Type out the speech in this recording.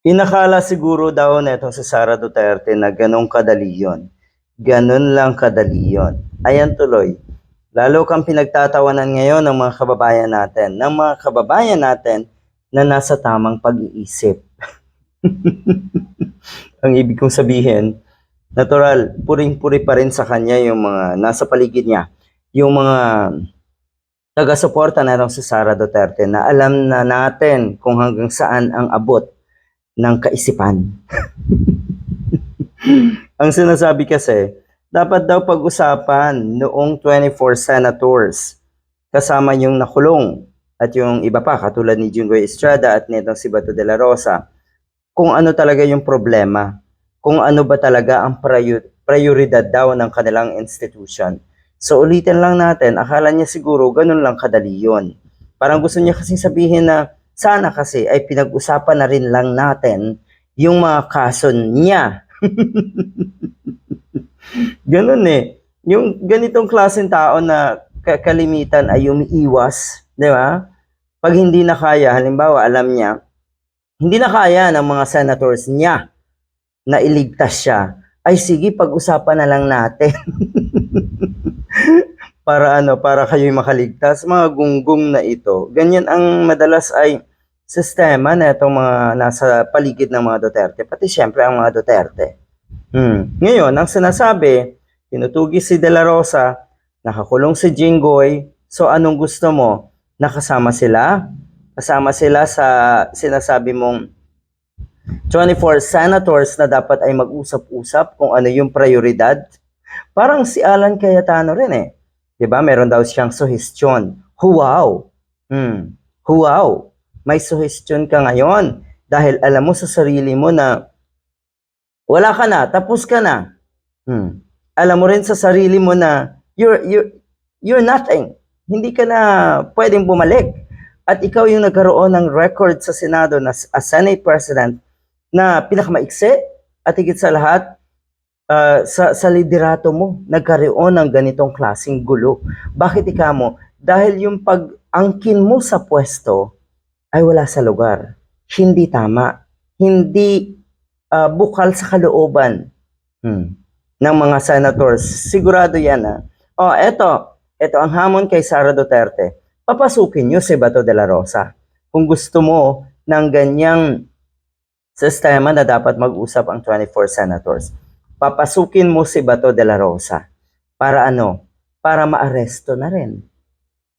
Inakala siguro daw netong si Sara Duterte na ganun kadali yun. Ganun lang kadali yun. Ayan tuloy. Lalo kang pinagtatawanan ngayon ng mga kababayan natin na nasa tamang pag-iisip. Ang ibig kong sabihin, natural, puring-puri pa rin sa kanya yung mga nasa paligid niya. Yung mga taga-suporta na si Sara Duterte na alam na natin kung hanggang saan ang abot ng kaisipan. Ang sinasabi kasi, dapat daw pag-usapan noong 24 senators kasama yung nakulong at yung iba pa katulad ni Jinggoy Estrada at nitong si Bato de la Rosa kung ano talaga yung problema, kung ano ba talaga ang prioridad daw ng kanilang institution. So ulitin lang natin, akala niya siguro ganun lang kadali yun. Parang gusto niya kasi sabihin na sana kasi ay pinag-usapan na rin lang natin yung mga kaso niya. Ganun eh. Yung ganitong klaseng tao na kalimitan ay umiiwas, di ba? Pag hindi na kaya, halimbawa alam niya, hindi na kaya ng mga senators niya na iligtas siya, ay sige, pag-usapan na lang natin. Para kayo'y makaligtas, mga gunggong na ito. Ganyan ang madalas ay sistema na itong mga nasa paligid ng mga Duterte, pati siyempre ang mga Duterte. Ngayon, ang sinasabi, tinutugis si De La Rosa, nakakulong si Jinggoy, so anong gusto mo? Nakasama sila? Kasama sila sa sinasabi mong 24 senators na dapat ay mag-usap-usap kung ano yung prioridad? Parang si Alan Cayetano rin eh. 'Di ba? Meron daw siyang suhestyon. Wow. Wow. May suhestyon ka ngayon dahil alam mo sa sarili mo na wala ka na, tapos ka na. Alam mo rin sa sarili mo na you're nothing. Hindi ka na pwedeng bumalik. At ikaw yung nagkaroon ng record sa Senado na as Senate President na pinakamaiksi at higit sa lahat sa liderato mo nagkaroon ng ganitong klaseng gulo. Bakit ika mo? Dahil yung pag-angkin mo sa pwesto ay wala sa lugar. Hindi tama. Hindi bukal sa kalooban ng mga senators. Sigurado yan ha. Ito ang hamon kay Sara Duterte. Papasukin nyo si Bato de la Rosa. Kung gusto mo ng ganyang sistema na dapat mag-usap ang 24 senators, papasukin mo si Bato de la Rosa. Para ano? Para maaresto na rin.